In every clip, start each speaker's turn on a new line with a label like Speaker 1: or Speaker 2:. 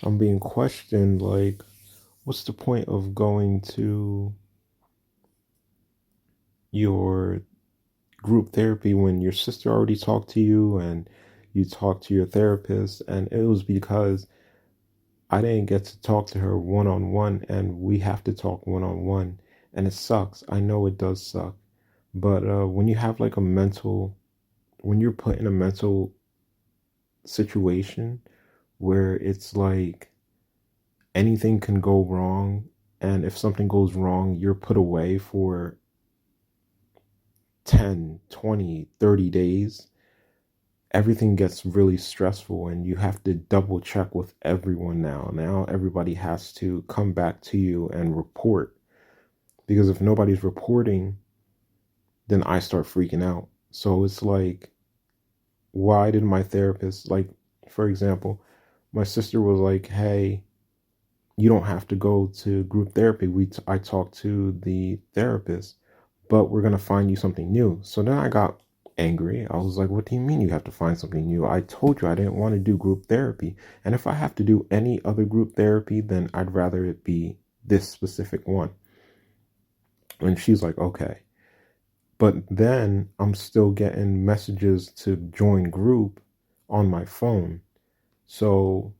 Speaker 1: I'm being questioned, like, what's the point of going to your group therapy when your sister already talked to you and you talked to your therapist? And it was because I didn't get to talk to her one on one, and we have to talk one on one. And it sucks. I know it does suck. But when you have like when you're put in a mental situation where it's like anything can go wrong, and if something goes wrong, you're put away for 10, 20, 30 days, everything gets really stressful and you have to double check with everyone now. Now everybody has to come back to you and report, because if nobody's reporting, then I start freaking out. So it's like, why did my therapist, like, for example, my sister was like, hey, you don't have to go to group therapy. I talked to the therapist, but we're gonna find you something new. So then I got angry. I was like, what do you mean you have to find something new? I told you I didn't want to do group therapy. And if I have to do any other group therapy, then I'd rather it be this specific one. And she's like, okay. But then I'm still getting messages to join group on my phone. So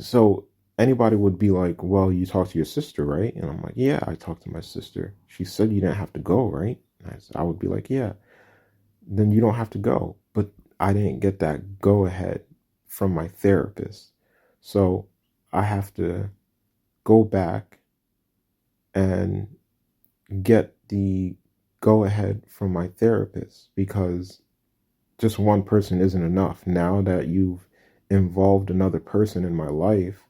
Speaker 1: so anybody would be like, well, you talked to your sister, right? And I'm like, yeah, I talked to my sister. She said you didn't have to go, right? I would be like, yeah, then you don't have to go. But I didn't get that go ahead from my therapist. So I have to go back and get the go ahead from my therapist, because just one person isn't enough. Now that you've involved another person in my life,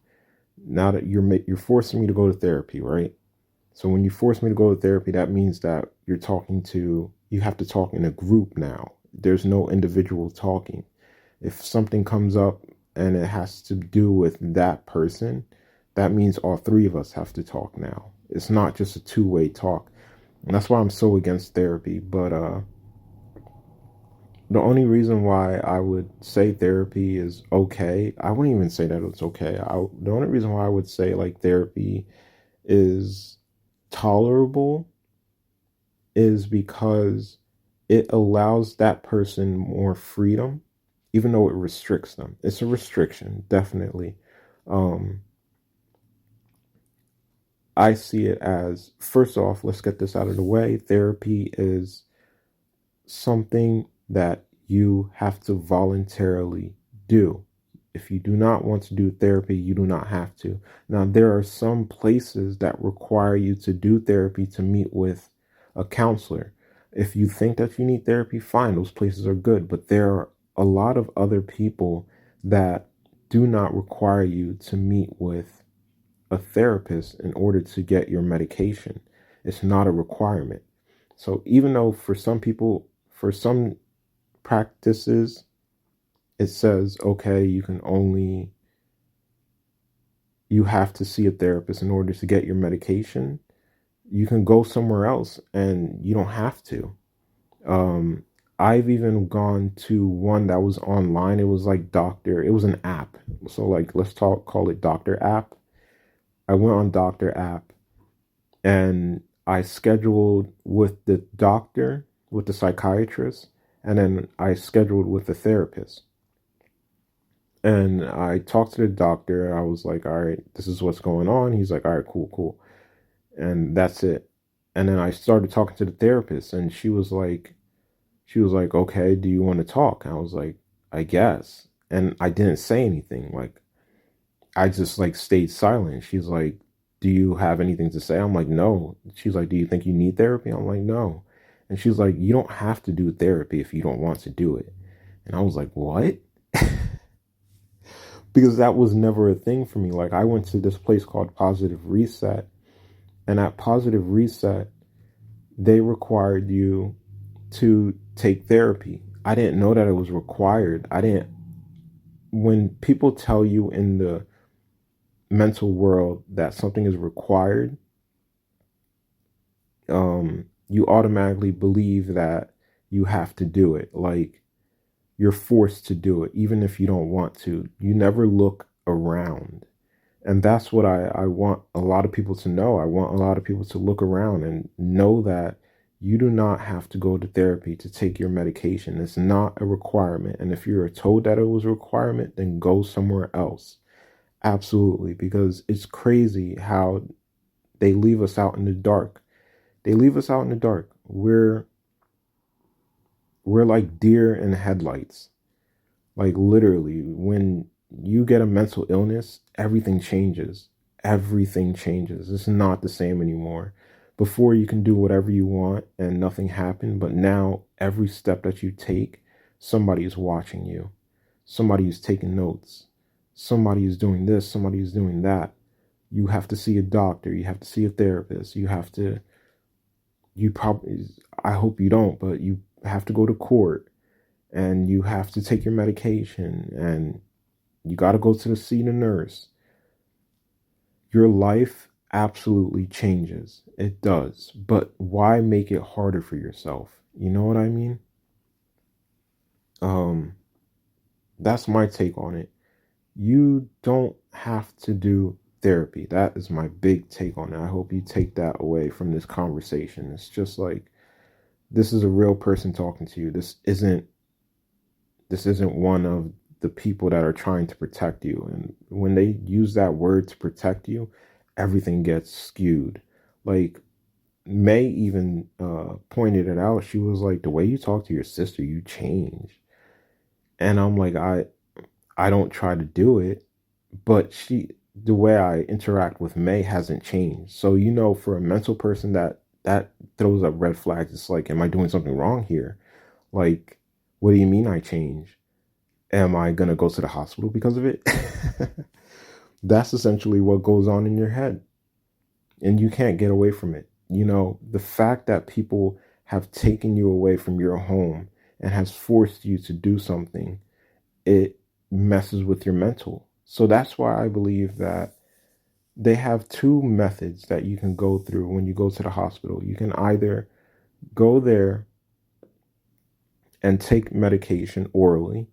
Speaker 1: now that you're forcing me to go to therapy, right? So when you force me to go to therapy, that means that you have to talk in a group now. There's no individual talking. If something comes up and it has to do with that person, that means all three of us have to talk now. It's not just a two-way talk. And that's why I'm so against therapy. But the only reason why I would say therapy is okay, I wouldn't even say that it's okay. The only reason why I would say like therapy is tolerable is because it allows that person more freedom, even though it restricts them. It's a restriction, definitely. Um, I see it as, first off, let's get this out of the way. Therapy is something that you have to voluntarily do. If you do not want to do therapy, you do not have to. Now, there are some places that require you to do therapy to meet with a counselor. If you think that you need therapy, fine, those places are good. But there are a lot of other people that do not require you to meet with a therapist in order to get your medication. It's not a requirement. So even though for some people, for some practices, it says, okay, you have to see a therapist in order to get your medication. You can go somewhere else and you don't have to. Um, I've even gone to one that was online. It was like it was an app. So like, call it Doctor app. I went on Doctor app and I scheduled with the doctor, with the psychiatrist, and then I scheduled with the therapist. And I talked to the doctor. I was like, all right, this is what's going on. He's like, all right, cool, cool. And that's it. And then I started talking to the therapist, and she was like, okay, do you want to talk? And I was like, I guess. And I didn't say anything. Like, I just like stayed silent. She's like, do you have anything to say? I'm like, no. She's like, do you think you need therapy? I'm like, no. And she's like, you don't have to do therapy if you don't want to do it. And I was like, what? Because that was never a thing for me. Like, I went to this place called Positive Reset, and at Positive Reset, they required you to take therapy. I didn't know that it was required. I didn't, when people tell you in the mental world that something is required, you automatically believe that you have to do it. Like, you're forced to do it, even if you don't want to. You never look around. And that's what I want a lot of people to know. I want a lot of people to look around and know that you do not have to go to therapy to take your medication. It's not a requirement. And if you're told that it was a requirement, then go somewhere else. Absolutely. Because it's crazy how they leave us out in the dark. They leave us out in the dark. We're like deer in headlights. Like literally, when you get a mental illness, everything changes. Everything changes. It's not the same anymore. Before you can do whatever you want and nothing happened, but now every step that you take, somebody is watching you. Somebody is taking notes. Somebody is doing this, somebody is doing that. You have to see a doctor, you have to see a therapist, you probably, I hope you don't, but you have to go to court and you have to take your medication and you got to go to see the nurse. Your life absolutely changes. It does. But why make it harder for yourself? You know what I mean? Um, that's my take on it. You don't have to do therapy. That is my big take on it. I hope you take that away from this conversation. It's just like this is a real person talking to you. This isn't one of the people that are trying to protect you. And when they use that word to protect you, everything gets skewed. Like May even pointed it out. She was like, the way you talk to your sister, you change. And I'm like, I don't try to do it, but the way I interact with May hasn't changed. So for a mental person that throws up red flags. It's like, am I doing something wrong here? Like, what do you mean I change? Am I gonna go to the hospital because of it? That's essentially what goes on in your head, and you can't get away from it. The fact that people have taken you away from your home and has forced you to do something, it messes with your mental. So that's why I believe that they have two methods that you can go through when you go to the hospital. You can either go there and take medication orally,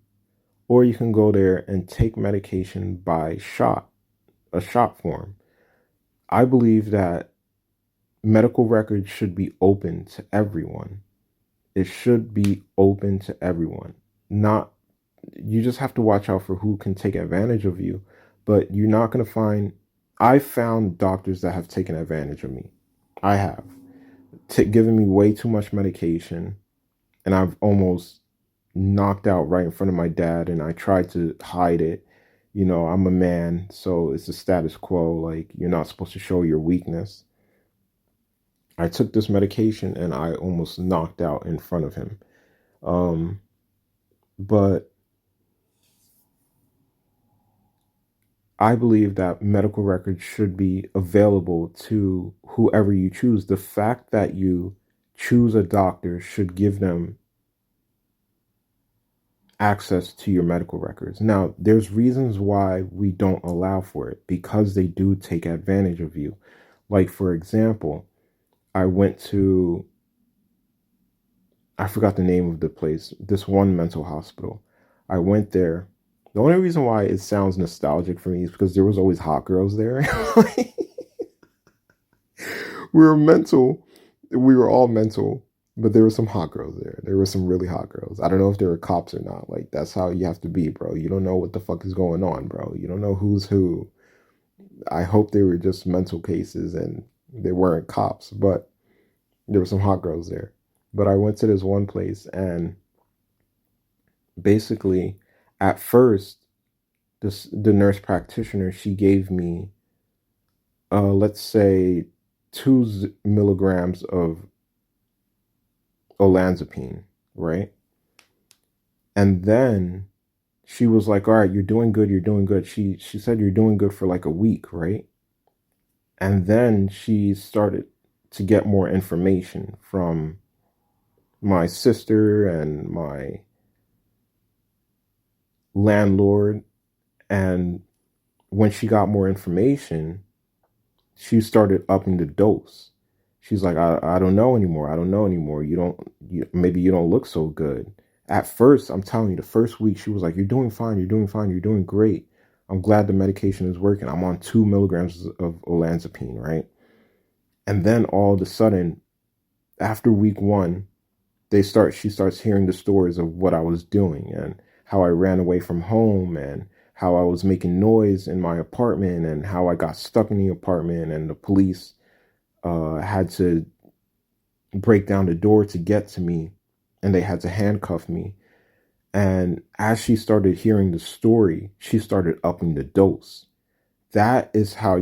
Speaker 1: or you can go there and take medication by a shot form. I believe that medical records should be open to everyone. It should be open to everyone. Not You just have to watch out for who can take advantage of you, but you're not going to find I found doctors that have taken advantage of me. I have given me way too much medication, and I've almost knocked out right in front of my dad, and I tried to hide it. I'm a man, so it's the status quo. Like, you're not supposed to show your weakness. I took this medication and I almost knocked out in front of him. Um, but I believe that medical records should be available to whoever you choose. The fact that you choose a doctor should give them access to your medical records. Now, there's reasons why we don't allow for it, because they do take advantage of you. Like, for example, I forgot the name of the place, this one mental hospital. I went there. The only reason why it sounds nostalgic for me is because there was always hot girls there. we were mental. We were all mental, but there were some hot girls there. There were some really hot girls. I don't know if they were cops or not. Like, that's how you have to be, bro. You don't know what the fuck is going on, bro. You don't know who's who. I hope they were just mental cases and they weren't cops, but there were some hot girls there. But I went to this one place, and basically, at first, the nurse practitioner, she gave me, let's say, 2 milligrams of olanzapine, right? And then she was like, "All right, you're doing good. You're doing good." She said you're doing good for like a week, right? And then she started to get more information from my sister and my landlord. And when she got more information, she started upping the dose. She's like, I don't know anymore. I don't know anymore. Maybe you don't look so good. At first, I'm telling you, the first week she was like, you're doing fine. You're doing fine. You're doing great. I'm glad the medication is working. I'm on 2 milligrams of olanzapine, right? And then all of a sudden, after week one, she starts hearing the stories of what I was doing and how I ran away from home and how I was making noise in my apartment and how I got stuck in the apartment and the police had to break down the door to get to me and they had to handcuff me. And as she started hearing the story, she started upping the dose. That is how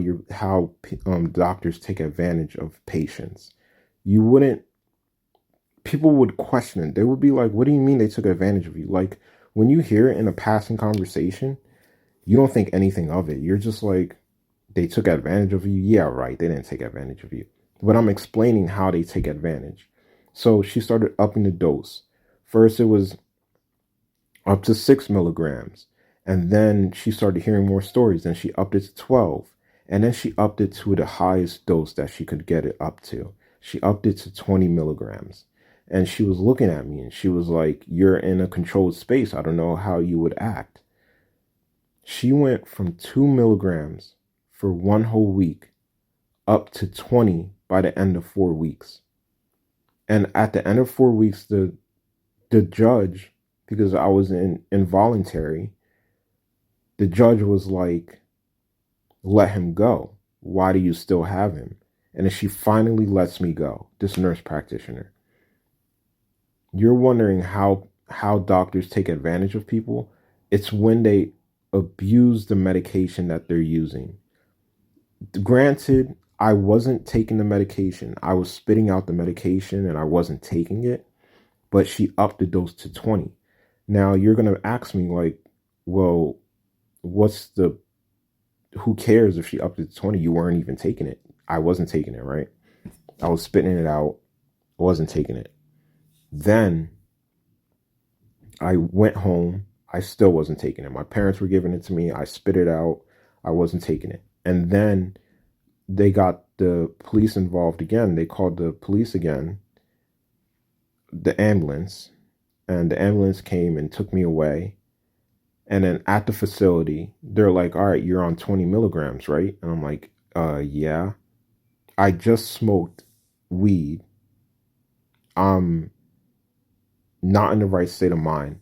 Speaker 1: doctors take advantage of patients. You wouldn't People would question it. They would be like, "What do you mean they took advantage of you?" Like when you hear it in a passing conversation, you don't think anything of it. You're just like, "They took advantage of you." Yeah, right. They didn't take advantage of you. But I'm explaining how they take advantage. So she started upping the dose. First, it was up to 6 milligrams. And then she started hearing more stories. And she upped it to 12. And then she upped it to the highest dose that she could get it up to. She upped it to 20 milligrams. And she was looking at me and she was like, "You're in a controlled space. I don't know how you would act." She went from 2 milligrams for one whole week up to 20 by the end of 4 weeks. And at the end of 4 weeks, the judge, because I was involuntary, the judge was like, "Let him go. Why do you still have him?" And then she finally lets me go, this nurse practitioner. You're wondering how doctors take advantage of people. It's when they abuse the medication that they're using. Granted, I wasn't taking the medication. I was spitting out the medication and I wasn't taking it, but she upped the dose to 20. Now you're going to ask me like, "Well, who cares if she upped it to 20? You weren't even taking it." I wasn't taking it, right? I was spitting it out. I wasn't taking it. Then I went home. I still wasn't taking it. My parents were giving it to me. I spit it out. I wasn't taking it. And then they got the police involved again. They called the police again, the ambulance, and the ambulance came and took me away. And then at the facility, they're like, "All right, you're on 20 milligrams, right?" And I'm like, yeah. I just smoked weed. I'm not in the right state of mind.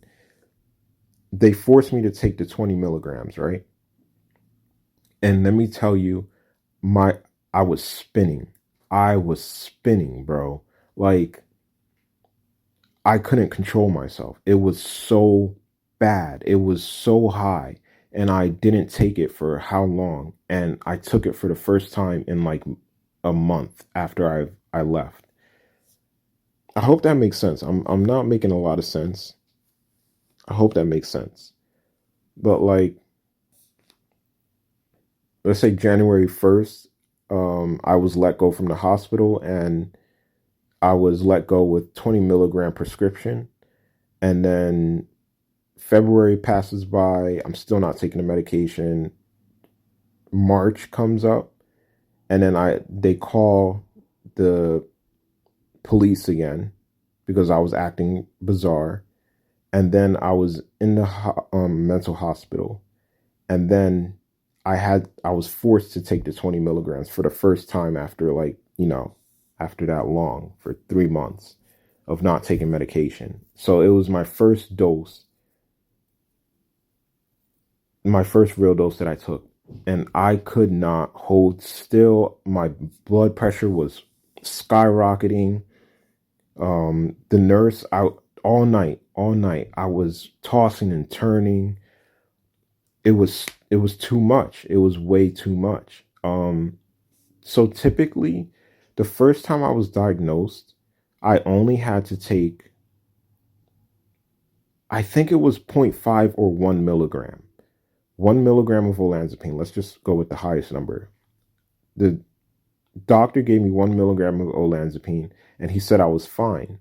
Speaker 1: They forced me to take the 20 milligrams, right? And let me tell you, my I was spinning. I was spinning, bro. Like I couldn't control myself. It was so bad. It was so high. And I didn't take it for how long? And I took it for the first time in like a month after I left. I hope that makes sense. I'm not making a lot of sense. I hope that makes sense. But like let's say January 1st, I was let go from the hospital and I was let go with 20 milligram prescription. And then February passes by. I'm still not taking the medication. March comes up and then they call the police again because I was acting bizarre. And then I was in the mental hospital. And then I was forced to take the 20 milligrams for the first time after after that long, for 3 months of not taking medication. So it was my first real dose that I took. And I could not hold still. My blood pressure was skyrocketing. The nurse out all night, I was tossing and turning. It was too much. It was way too much. So typically, the first time I was diagnosed, I only had to take, I think it was zero point 0.5 or 1 milligram. 1 milligram of olanzapine. Let's just go with the highest number. The doctor gave me 1 milligram of olanzapine and he said I was fine.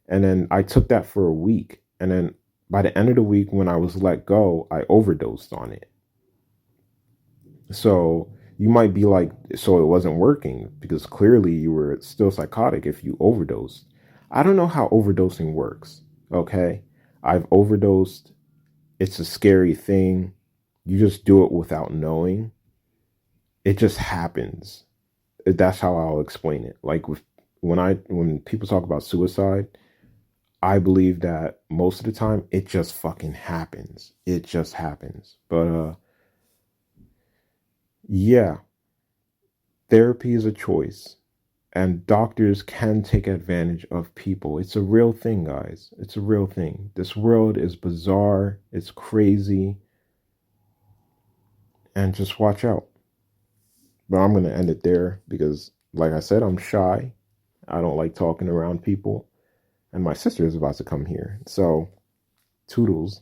Speaker 1: And then I took that for a week. And then by the end of the week, when I was let go, I overdosed on it. So you might be like, "So it wasn't working because clearly you were still psychotic if you overdosed." I don't know how overdosing works. Okay. I've overdosed. It's a scary thing. you just do it without knowing. It just happens. That's how I'll explain it. Like when people talk about suicide, I believe that most of the time it just fucking happens. It just happens. But yeah, therapy is a choice. And doctors can take advantage of people. It's a real thing, guys. It's a real thing. This world is bizarre, it's crazy, and just watch out. But I'm going to end it there because, like I said, I'm shy. I don't like talking around people. And my sister is about to come here. So, toodles.